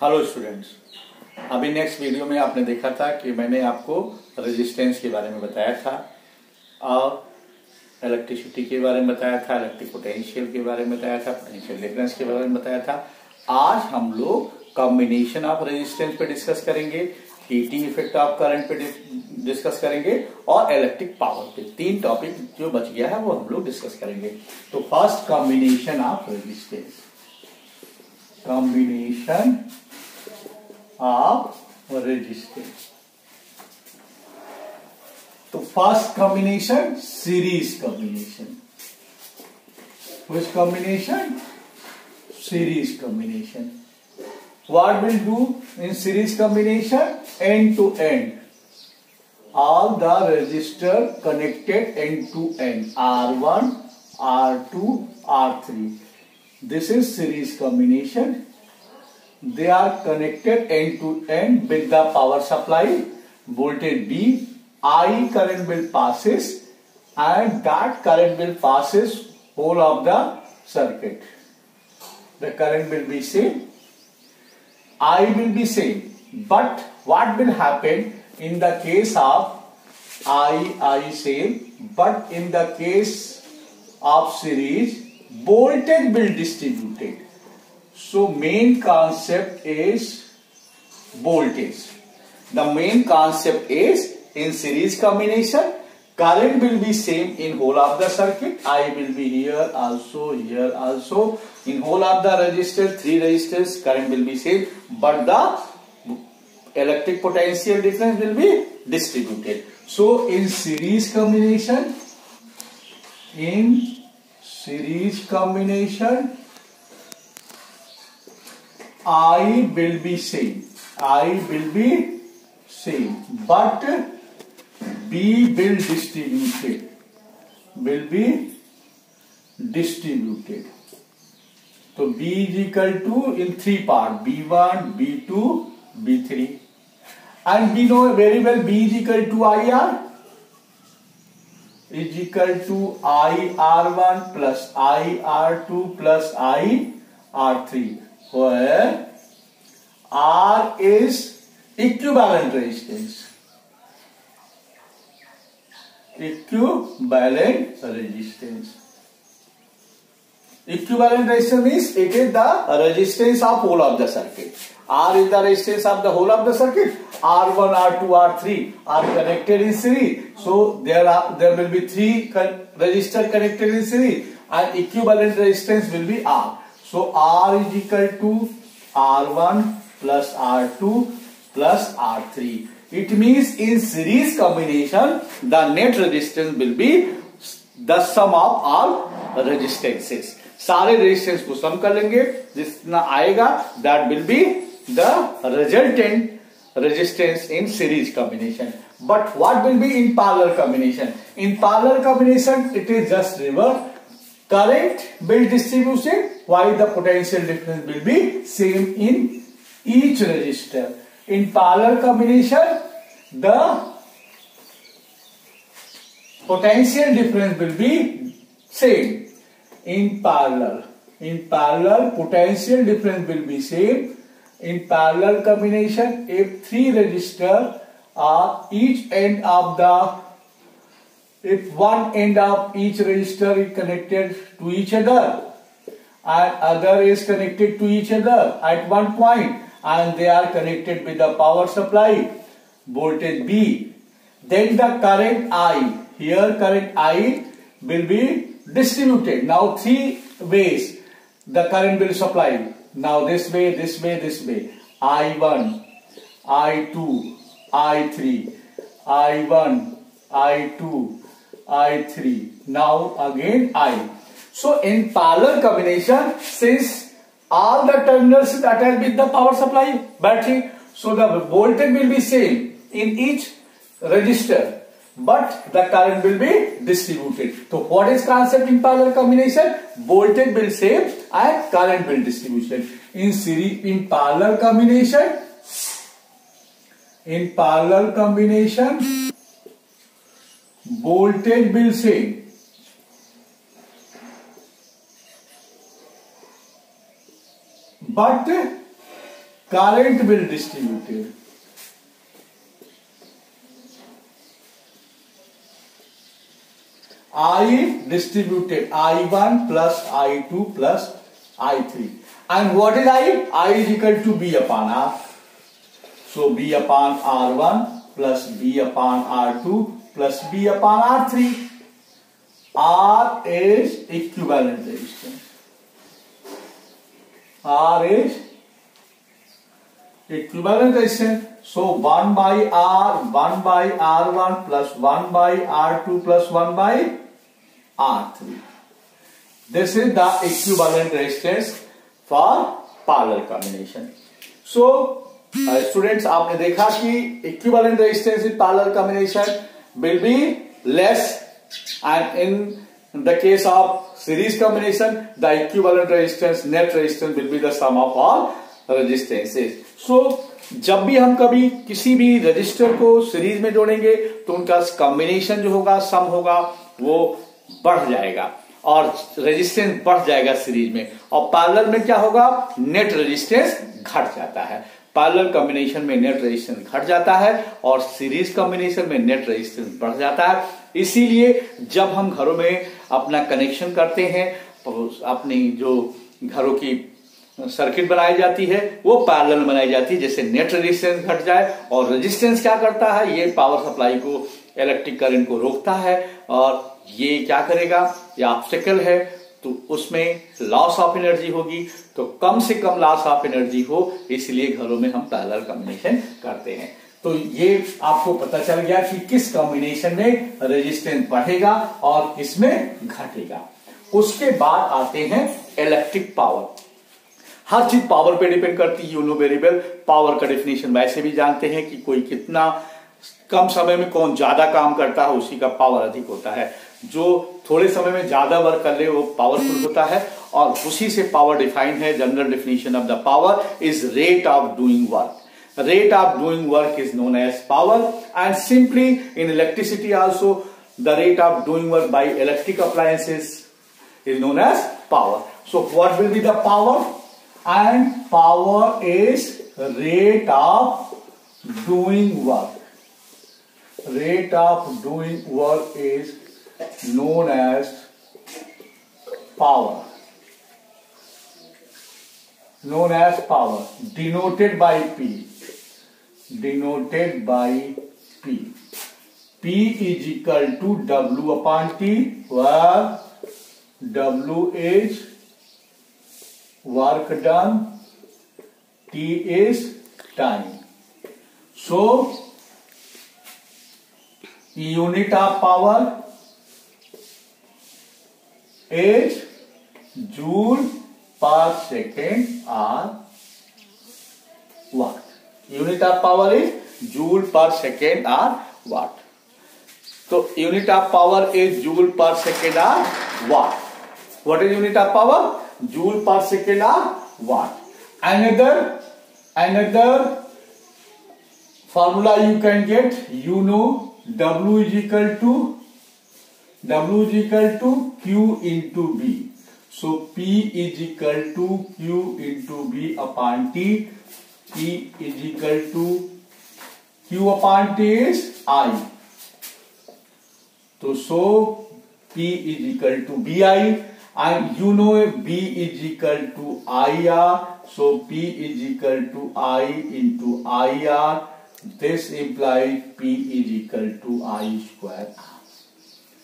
Hello students, अभी next video में आपने देखा था कि मैंने आपको रेजिस्टेंस के बारे में बताया था और इलेक्ट्रिसिटी के बारे में बताया था, इलेक्ट्रिक पोटेंशियल के बारे में बताया था, पोटेंशियल डिफरेंस के बारे में बताया था। आज हम लोग कॉम्बिनेशन ऑफ रेजिस्टेंस पे डिस्कस करेंगे, हीटिंग इफेक्ट ऑफ करंट पे डिस्कस करेंगे और इलेक्ट्रिक पावर पे। 3 टॉपिक जो बच गया है वो हम लोग डिस्कस करेंगे। तो first, combination of resistance. Combination of resistance. तो first combination series combination. Which combination? Series combination. What will do in series combination? End to end. All the resistor connected end to end. R1, R2, R3. This is series combination. They are connected end to end with the power supply, voltage B. I current will passes and that current will passes whole of the circuit. The current will be same, I will be same, but what will happen in the case of I same, but in the case of series, voltage will distributed. So main concept is voltage. The main concept is in series combination, current will be same in whole of the circuit. I will be here also, here also. In whole of the resistors, 3 resistors, current will be same, but the electric potential difference will be distributed. So in series combination, I will be same, but B will be distributed. So B is equal to in 3 parts, B1, B2, B3, and we know very well B is equal to IR is equal to IR1 plus IR2 plus IR3, where R is equivalent resistance. Equivalent resistance means it is the resistance of whole of the circuit. R is the resistance of the whole of the circuit. R1, R2, R3 are connected in series. So there will be 3 resistors connected in series, and equivalent resistance will be R. So R is equal to R1 plus R2 plus R3. It means in series combination, the net resistance will be the sum of all resistances. सारे resistance को सम कर लेंगे, जितना आएगा that will be the resultant resistance in series combination. But what will be in parallel combination? In parallel combination, it is just reverse. Current will distribution while the potential difference will be same in each resistor. In parallel combination, the potential difference will be same. In parallel, potential difference will be same. In parallel combination, if 3 resistors are if one end of each resistor is connected to each other and other is connected to each other at one point, and they are connected with the power supply, voltage B, then the current I will be distributed. Now 3 ways the current will supply. Now this way, I1, I2, I3, I1, I2, I3. Now again I. So in parallel combination, since all the terminals is attached with the power supply battery, so the voltage will be same in each resistor, but the current will be distributed. So what is concept in parallel combination? Voltage will same and current will distribution. In parallel combination, voltage will same, but current will distributed. I distributed I1 plus I2 plus I3. And what is I? I is equal to B upon R. So B upon R1 plus B upon R2 plus B upon R3. R is equivalent resistance. R is equivalent resistance. So 1 by R, 1 by R1 plus 1 by R2 plus 1 by R3. This is the equivalent resistance for parallel combination. So students, आपने देखा कि equivalent resistance in parallel combination will be less, and in the case of series combination the equivalent resistance, net resistance will be the sum of all resistances. So जब भी हम कभी किसी भी register को सीरीज में जोड़ेंगे तो उनका कॉम्बिनेशन जो होगा, सम होगा, वो बढ़ जाएगा और रेजिस्टेंस बढ़ जाएगा सीरीज में, और पैरेलल में क्या होगा, नेट रेजिस्टेंस घट जाता है। पैरेलल कॉम्बिनेशन में नेट रेजिस्टेंस घट जाता है और सीरीज कॉम्बिनेशन में नेट रेजिस्टेंस बढ़ जाता है। इसीलिए जब हम घरों में अपना कनेक्शन करते हैं तो अपनी जो घरों की सर्किट बनाई जाती है वो पैरेलल बनाई जाती है, जैसे नेट रेजिस्टेंस घट जाए। और रेजिस्टेंस क्या करता है, ये पावर सप्लाई को, इलेक्ट्रिक करंट को रोकता है, और ये क्या करेगा, ये ऑब्स्टेकल है, तो उसमें लॉस ऑफ एनर्जी होगी, तो कम से कम लॉस ऑफ एनर्जी हो, इसलिए घरों में हम पैरेलल कॉम्बिनेशन करते हैं। तो ये आपको पता चल गया कि किस कॉम्बिनेशन में रेजिस्टेंस बढ़ेगा और किसमें घटेगा। उसके बाद आते हैं इलेक्ट्रिक पावर। हर चीज पावर पे डिपेंड करती है। यूनो वेरिएबल पावर का डेफिनेशन वैसे भी जानते हैं कि कोई कितना कम समय में कौन ज्यादा काम करता है उसी का पावर अधिक होता है। जो थोड़े समय में ज्यादा वर्क कर ले वो पावरफुल होता है, और उसी से पावर डिफाइन है। General definition of the power is rate of doing work. Rate of doing work is known as power, and simply in electricity also the rate of doing work by electric appliances is known as power. So what will be the power? And power is rate of doing work. Rate of doing work is known as power. Known as power, denoted by P. Denoted by P. P is equal to W upon T, where W is work done, T is time. So, unit of power is joule per second or watt. Unit of power is joule per second or watt. So unit of power is joule per second or watt. What is unit of power? Joule per second or watt. Another formula you can get. You know W is equal to Q into B. So P is equal to Q into B upon T. P is equal to Q upon T is I. So P is equal to BI, and you know B is equal to IR. So P is equal to I into IR. This implies P is equal to I square R.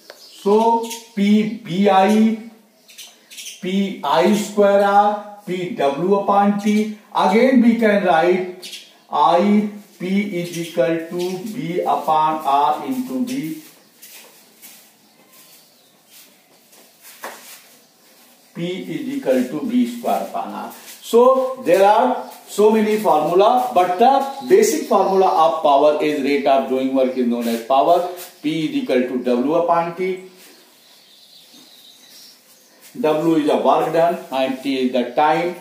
So PBI, PI square R, PW upon T. Again we can write I P is equal to B upon R into B. P is equal to B square upon R. So there are so many formula, but the basic formula of power is rate of doing work is known as power. P is equal to W upon T. W is the work done and T is the time.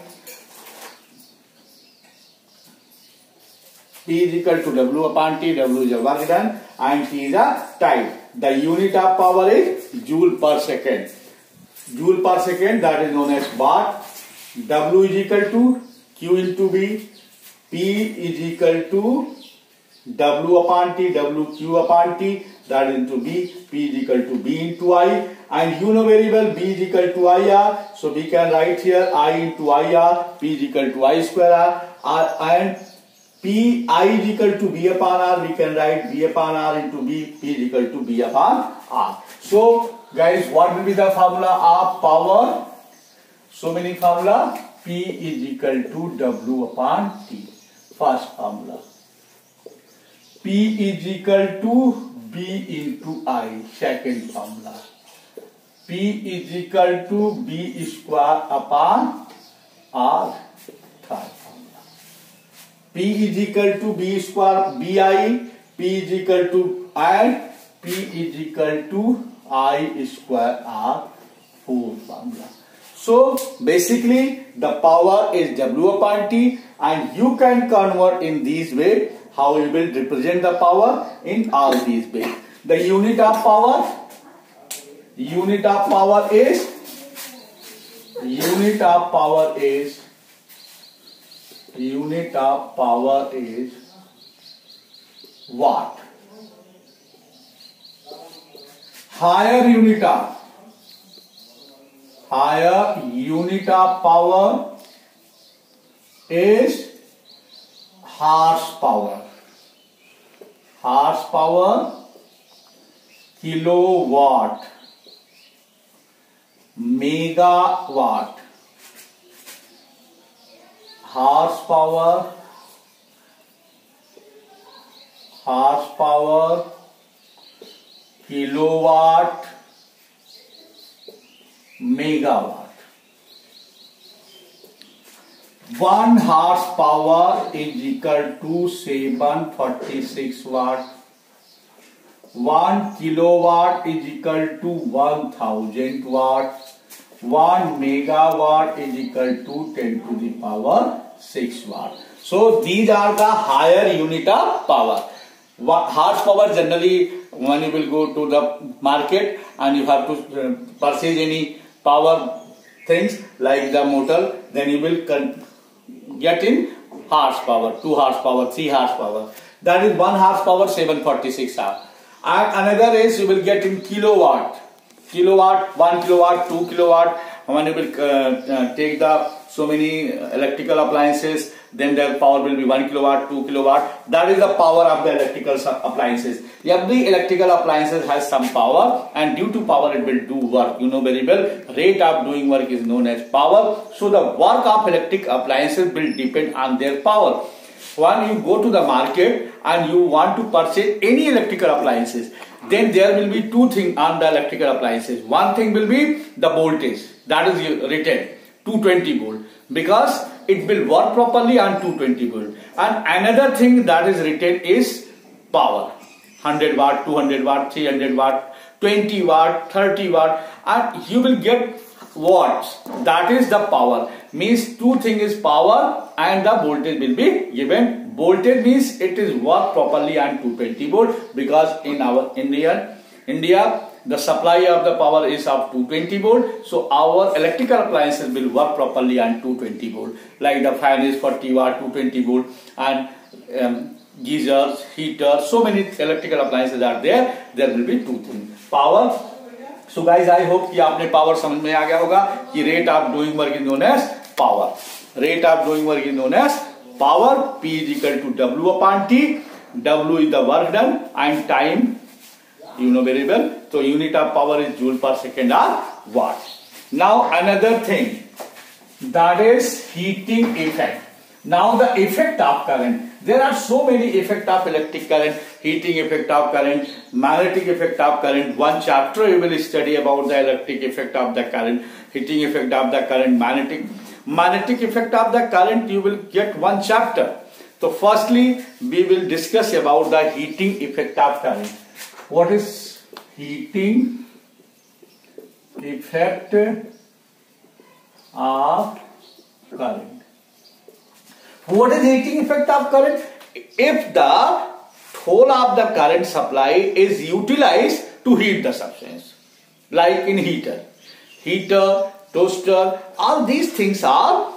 P is equal to W upon T. W is the work done and T is the time. The unit of power is joule per second. Joule per second, that is known as watt. W is equal to Q into B. P is equal to W upon T, W Q upon T, that is into B. P is equal to B into I, and you know very well B is equal to IR, so we can write here I into IR. P is equal to I square R, and P I is equal to B upon R, we can write B upon R into B. P is equal to B upon R. So guys, what will be the formula of power? So many formula. P is equal to W upon T. First formula. P is equal to B into I. Second formula. P is equal to B square upon R. Third formula. P is equal to B square BI. P is equal to and P is equal to I square R. Fourth formula. So basically the power is W upon T, and you can convert in this way. How you will represent the power in all these ways. The unit of power is watt. Higher unit of power is horsepower. Kilowatt, megawatt. Horsepower, kilowatt, megawatt. 1 horsepower is equal to 746 watt. 1 kilowatt is equal to 1000 watt. 1 megawatt is equal to 10 to the power 6 watt. So these are the higher unit of power. Horsepower, generally when you will go to the market and you have to purchase any power things like the motor, then you will get in horsepower, 2 horsepower, 3 horsepower. That is 1 horsepower 746 hours. And another is you will get in kilowatt. 1 kilowatt, 2 kilowatt. When you will take the so many electrical appliances, then their power will be 1 kilowatt, 2 kilowatt. That is the power of the electrical appliances. Every electrical appliances has some power, and due to power it will do work. You know very well, rate of doing work is known as power. So the work of electric appliances will depend on their power. When you go to the market and you want to purchase any electrical appliances, then there will be 2 things on the electrical appliances. One thing will be the voltage, that is written 220 volt, because it will work properly on 220 volt. And another thing that is written is power, 100 watt, 200 watt, 300 watt, 20 watt, 30 watt, and you will get watts. That is the power. Means 2 things is power and the voltage will be given. Voltage means it is work properly on 220 volt, because in our India the supply of the power is of 220 volt. So our electrical appliances will work properly on 220 volt. Like the fan is 40 watt, 220 volt, and geysers, heaters, so many electrical appliances are there. There will be 2 things, power. So guys, I hope कि आपने power समझ में आ गया होगा कि rate of doing work is known as power. Rate of doing work is known as power. P is equal to W upon T. W is the work done, and time you know very well. So unit of power is joule per second or watt. Now another thing, that is heating effect. Now the effect of current. There are so many effects of electric current, heating effect of current, magnetic effect of current. One chapter you will study about the electric effect of the current, heating effect of the current, magnetic effect of the current. You will get one chapter. So firstly we will discuss about the heating effect of current. What is heating effect of current? What is heating effect of current? If the whole of the current supply is utilized to heat the substance, like in heater, toaster, all these things are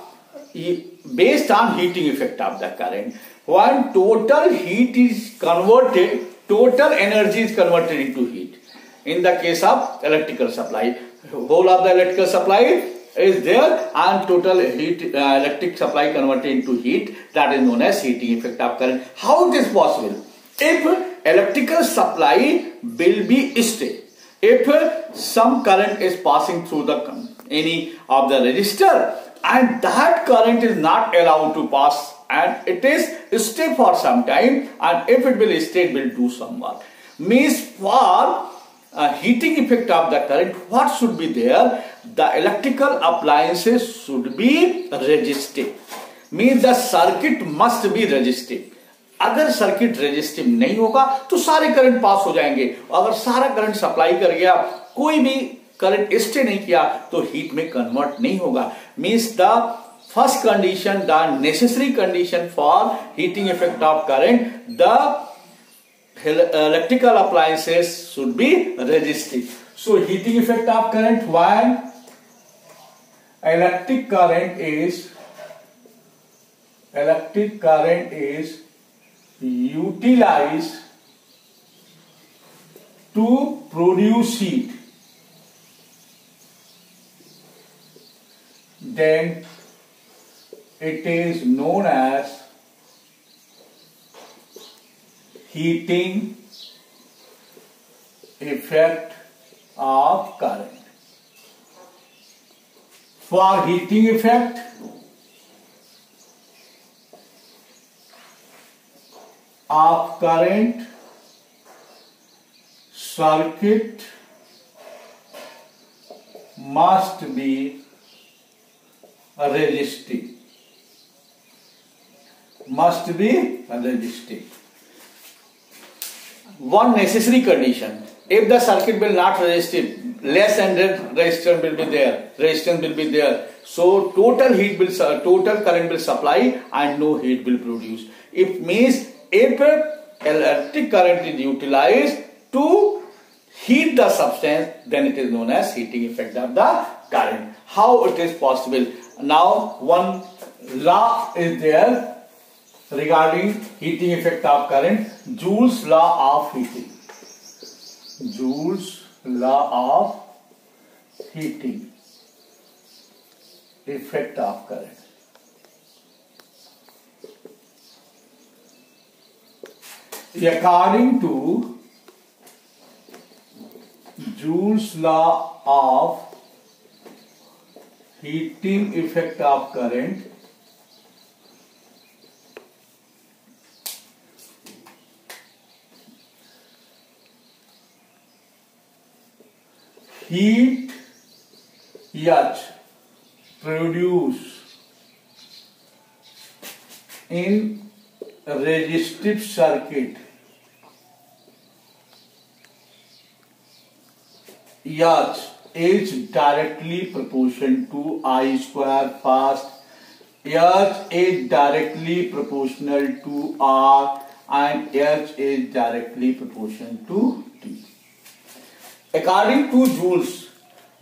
based on heating effect of the current. When total heat is converted, total energy is converted into heat. In the case of electrical supply, whole of the electrical supply is there and total heat, electric supply converted into heat, that is known as heating effect of current. How it is possible? If electrical supply will be steady, if some current is passing through the any of the resistor and that current is not allowed to pass and it is stay for some time, and if it will stay, it will do some work. Means for heating effect of the current, what should be there? The electrical appliances should be resistive. Means the circuit must be resistive. अगर circuit resistive नहीं होगा तो सारे current pass हो जाएंगे. अगर सारा current supply कर गया, कोई भी करंट स्टे नहीं किया तो हीट में कन्वर्ट नहीं होगा. Means the first condition, the necessary condition for heating effect of current, the electrical appliances should be resistive. So heating effect of current, when electric current is utilized to produce heat, then it is known as heating effect of current. For heating effect, of current, circuit must be resistive. Must be resistive. One necessary condition: if the circuit will not resistive, less and resistance will be there. So total current will supply and no heat will produce. It means if electric current is utilized to heat the substance, then it is known as heating effect of the current. How it is possible? Now one law is there regarding heating effect of current, Joule's law of heating. Joule's law of heating effect of current. According to Joule's law of heating effect of current, heat H produced in resistive circuit, H is directly proportional to I square fast. H is directly proportional to R and H is directly proportional to T. According to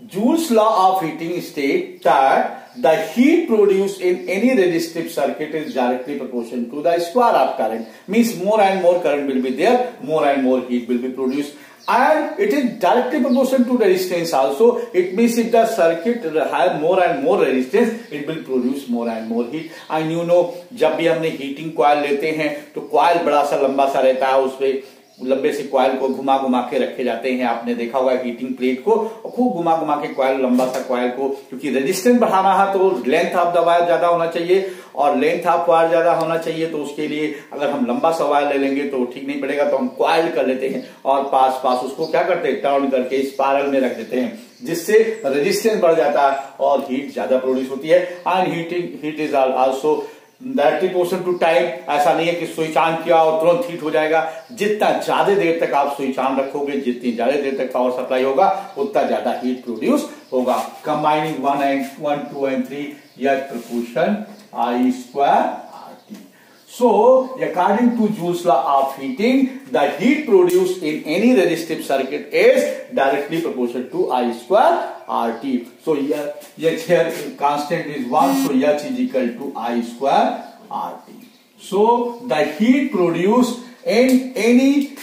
Joule's law of heating states that the heat produced in any resistive circuit is directly proportional to the square of current. Means more and more current will be there, more and more heat will be produced. And it is directly proportional to resistance also. It means if the circuit has more and more resistance, it will produce more and more heat. And you know, जब भी हमने heating coil लेते हैं तो coil बड़ा सा लंबा सा रहता है, उसपे लंबे से कॉइल को घुमा घुमा के रखे जाते हैं. आपने देखा होगा हीटिंग प्लेट को खूब घुमा घुमा के कॉइल, लंबा सा कॉइल को, क्योंकि रेजिस्टेंस बढ़ाना है तो लेंथ ऑफ द वायर ज्यादा होना चाहिए और लेंथ ऑफ वायर ज्यादा होना चाहिए. तो उसके लिए अगर हम लंबा सा वायर ले लेंगे तो ठीक नहीं पड़ेगा, तो हम कॉइल कर लेते हैं और पास पास उसको क्या करते हैं, टर्न करके स्पाइरल में रख देते हैं, जिससे रेजिस्टेंस बढ़ जाता है और हीट ज्यादा प्रोड्यूस होती है. And heat is also directly proportional to time. ऐसा नहीं है कि स्विच ऑन किया और तुरंत हीट हो जाएगा. जितना ज्यादा देर तक आप स्विच ऑन रखोगे, जितनी ज्यादा देर तक पावर सप्लाई होगा, उतना ज्यादा हीट प्रोड्यूस होगा. कंबाइनिंग 1, 2 and 3 यह proportion I square RT. So, according to Joule's law of heating, the heat produced in any resistive circuit is directly proportional to I square RT. So, here constant is 1, so H is equal to I square RT. So, the heat produced in any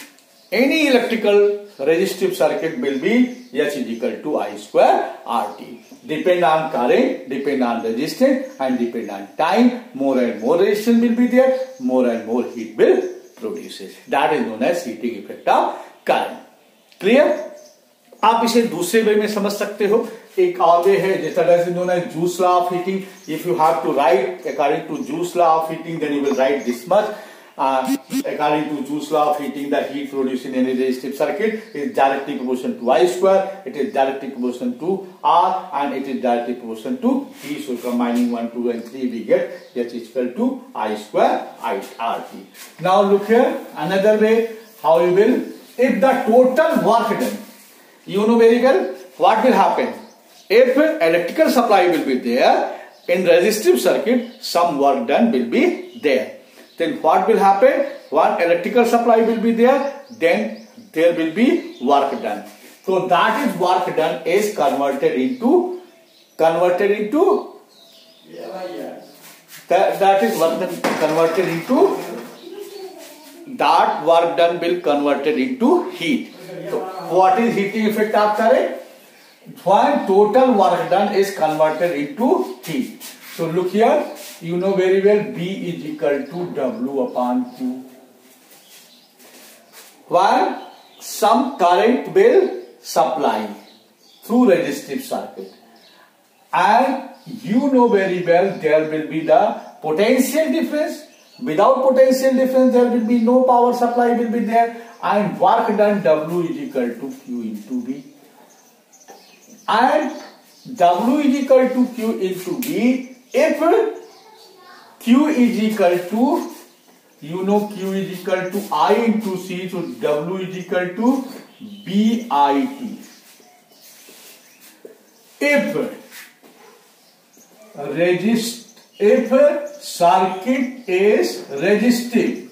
electrical resistive circuit will be H is equal to I square RT. Depend on current, depend on resistance, and depend on time. More and more resistance will be there, more and more heat will produce. That is known as heating effect of current. Clear? आप इसे दूसरे वे में समझ सकते हो. एक और वे है जिस तरह से known as Joule's law of heating. If you have to write according to Joule's law of heating, then you will write this much. According to Joule's law of heating, the heat produced in any resistive circuit is directly proportional to I square. It is directly proportional to R, and it is directly proportional to T. So combining 1, 2, and 3, we get H is equal to I square RT. Now look here, another way how you will. If the total work done, you know very well what will happen. If electrical supply will be there in resistive circuit, some work done will be there. Then what will happen? One electrical supply will be there, then there will be work done. So that is work done is converted into that is work done converted into that work done will converted into heat. So what is heating effect of current? When total work done is converted into heat. So look here, you know very well B is equal to W upon Q. When some current will supply through resistive circuit, and you know very well there will be the potential difference. Without potential difference, there will be no power supply will be there, and work done W is equal to Q into B. And W is equal to Q into B. If Q is equal to, you know, Q is equal to I into C, so W is equal to BIT. If circuit is resistive,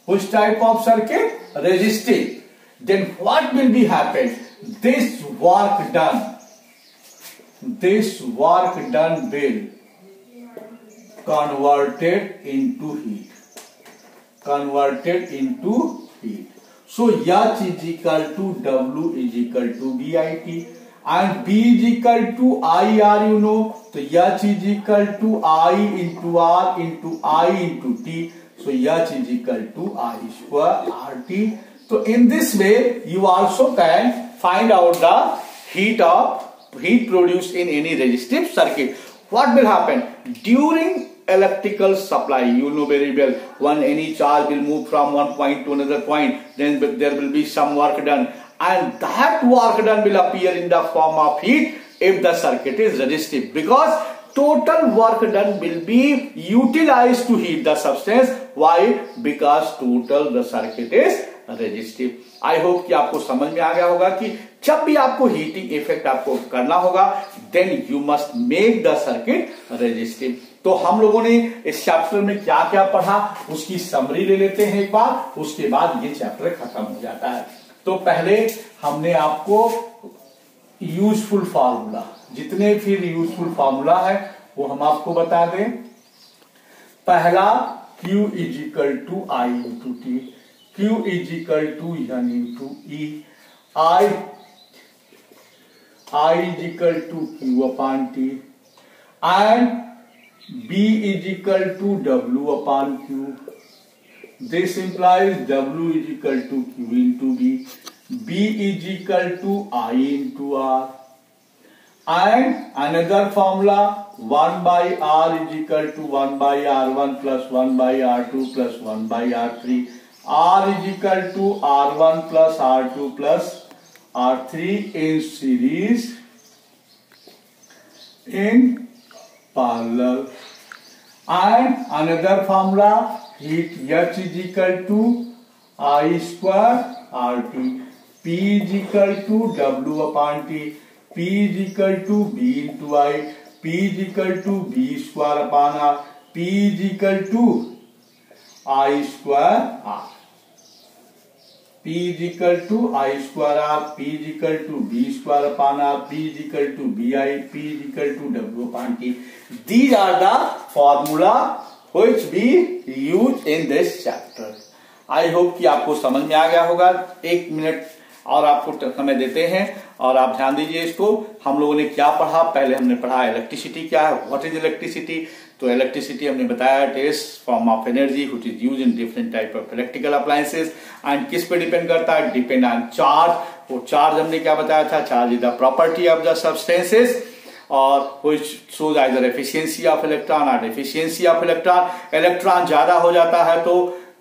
which type of circuit? Resistive. Then what will be happen? This work done will converted into heat. So H is equal to W is equal to BIT, and B is equal to IR, you know. So H is equal to I into R into I into T. So H is equal to I square RT. So in this way, you also can find out the heat produced in any resistive circuit. What will happen during electrical supply? You know very well, when any charge will move from one point to another point, then there will be some work done, and that work done will appear in the form of heat if the circuit is resistive, because total work done will be utilized to heat the substance. Why? Because total the circuit is resistive. I hope कि आपको समझ में आ गया होगा कि जब भी आपको हीटिंग इफेक्ट आपको करना होगा, then you must make the circuit resistive. तो हम लोगों ने इस चैप्टर में क्या क्या पढ़ा उसकी समरी ले लेते हैं एक बार, उसके बाद ये चैप्टर खत्म हो जाता है. तो पहले हमने आपको यूजफुल फार्मूला, जितने फिर यूजफुल फार्मूला है वो हम आपको बता दें. पहला Q is equal to I into T, Q is equal to N into E, I is equal to Q upon T, and B is equal to W upon Q. This implies W is equal to Q into B, B is equal to I into R, and another formula 1 by R is equal to 1 by R1 plus 1 by R2 plus 1 by R3. R is equal to R1 plus R2 plus R3 in series, in parallel. And another formula, heat H is equal to I square RT, P is equal to W upon T, P is equal to B into I, P is equal to V square upon R. P is equal to I square R. P is equal to I square R. P is equal to V square upon R. P is equal to VI. P is equal to W upon T. These are the formula which we use in this chapter. I hope कि आपको समझ में आ गया होगा। 1 minute और आपको समय देते हैं और आप ध्यान दीजिए इसको। हम लोगों ने क्या पढ़ा, पहले हमने पढ़ा इलेक्ट्रिसिटी क्या है, व्हाट इज इलेक्ट्रिसिटी। तो इलेक्ट्रिसिटी हमने बताया it is form of energy which is used in different type of electrical appliances and किस पे डिपेंड करता है, डिपेंड ऑन चार्ज। वो चार्ज हमने क्या बताया था, charge is the property of the substances और which shows either efficiency of electron or deficiency of electron। Electron ज्यादा हो जाता है तो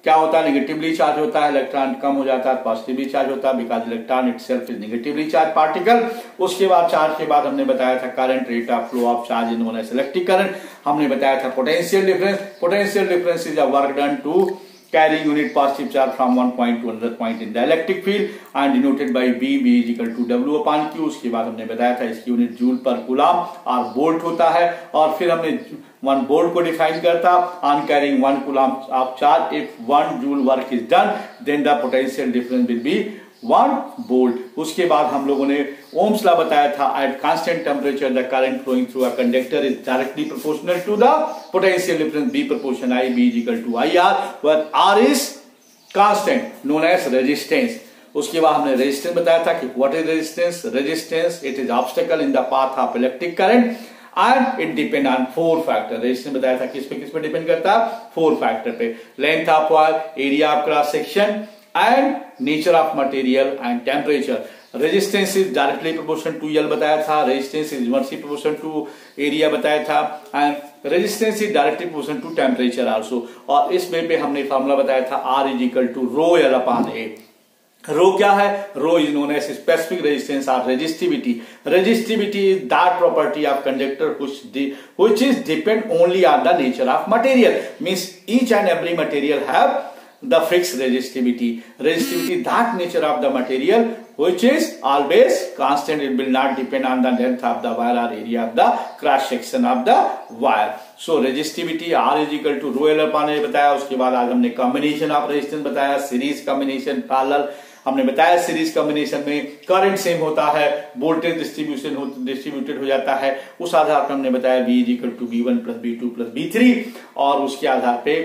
क्या होता है, नेगेटिवली चार्ज होता है, इलेक्ट्रॉन कम हो जाता है पॉजिटिवली चार्ज होता है, because electron itself is negatively charge particle. उसके बाद चार्ज के बाद हमने बताया था current, rate of flow of charge is known as electric current. हमने बताया था potential difference. Potential difference is a work done to carrying unit positive charge from one point to another point in the electric field and denoted by V is equal to W upon Q। उसके बाद हमने बताया था इसकी unit joule पर coulomb और volt होता है और फिर हमने 1 वोल्ट को डिफाइन करता on carrying 1 coulomb of charge. If 1 joule work is done then the potential difference will be 1 volt. उसके बाद हम लोगों ने ओम्स लॉ बताया था, at constant temperature the current flowing through a conductor is directly proportional to the potential difference B proportion I, B is equal to IR, where R is constant known as resistance। उसके बाद हमने resistance बताया था कि what is resistance. Resistance it is obstacle in the path of electric current and it depend on 4 factor. Resistance बताया था किस पे डिपेंड करता है, 4 फैक्टर पे, length of wire, area of cross section and nature of material and temperature। resistance is directly proportional to L बताया था, resistance is inversely proportional to area बताया था and resistance is directly proportional to temperature also। और इस वे पे हमने formula बताया था R is equal to rho L upon A। Rho क्या है, rho is known as specific resistance और resistivity. Resistivity is that property of conductor which is depend only on the nature of material, means each and every material have the fixed resistivity that nature of the material which is always constant, it will not depend on the length of the wire or area of the cross section of the wire। so resistivity R is equal to rho L upon A बताया। उसके बाद आज हमने combination of resistance बताया, series combination, parallel. हमने बताया series combination में current same होता है, वोल्टेज डिस्ट्रीब्यूटेड हो जाता है। उस आधार पर हमने बताया V is equal to V1 plus V2 plus V3 और उसके आधार पे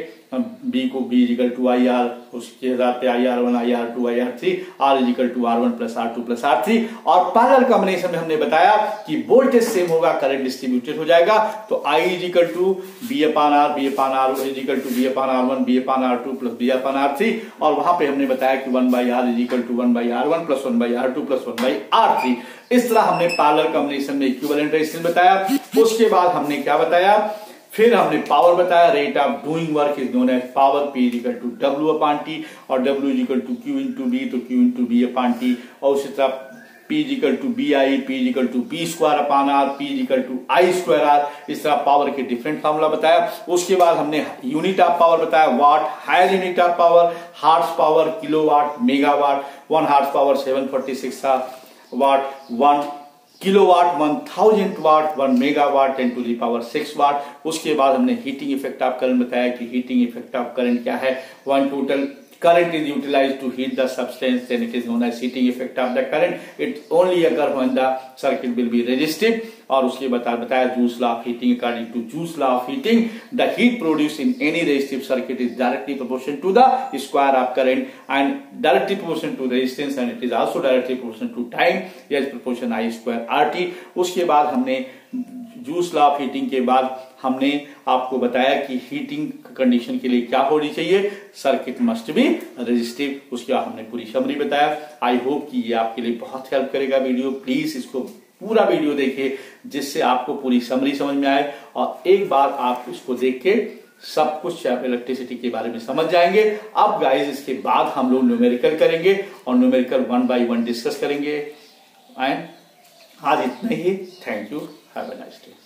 B को B is equal to IR, उसके आधार पे IR1 IR2 IR3, R is equal to R1 plus R2 plus R3। और पैरेलल कॉम्बिनेशन में हमने बताया कि वोल्टेज सेम होगा, करंट डिस्ट्रीब्यूटेड हो जाएगा। तो I is equal to B upon R, B upon R is equal to B upon R1, B upon R2 plus B upon R3। और वहां पे हमने बताया कि 1 by R is equal to 1 by R1 plus 1 by R2 plus 1 by R3। इस तरह हमने parallel combination में इक्विवेलेंट रेजिस्टेंस बताया। उसके बाद हमने क्या बताया, फिर हमने पावर बताया, rate of doing work is known as power. P is equal to W upon T और W is equal to Q into B, तो Q into B upon T। और उसी तरह P is equal to BI, P is equal to B square upon R, P is equal to I square R। इस तरह power के different formula बताया। उसके बाद हमने यूनिट ऑफ पावर बताया, watt, higher unit of power, horse power, kilowatt, megawatt. 1 horse power 746 watt, 1 kilowatt 1000 watt, 1 megawatt 10 to the power 6 watt. उसके बाद हमने हीटिंग इफेक्ट ऑफ करंट बताया कि हीटिंग इफेक्ट ऑफ करंट क्या है, 1 total current is utilized to heat the substance, then it is known as heating effect of the current। it only occur when the circuit will be resistive। और उसके बताया जूस law of heating. According to जूस law of heating the heat produce in any resistive circuit is directly proportional to the square of current and directly proportional to resistance and it is also directly proportional to time, is proportion I square RT। उसके बाद हमने juice law of heating के बाद हमने आपको बताया कि heating condition के लिए क्या होनी चाहिए, सर्किट मस्ट बी रेजिस्टिव। उसके बाद हमने पूरी समरी बताया। आई होप कि ये आपके लिए बहुत हेल्प करेगा वीडियो। प्लीज इसको पूरा वीडियो देखिए जिससे आपको पूरी समरी समझ में आए और एक बार आप इसको देख के सब कुछ इलेक्ट्रिसिटी के बारे में समझ जाएंगे। अब गाइस इसके बाद हम लोग न्यूमेरिकल करेंगे और न्यूमेरिकल 1 by 1 डिस्कस करेंगे। एंड आज इतना ही। Thank you, have a nice day.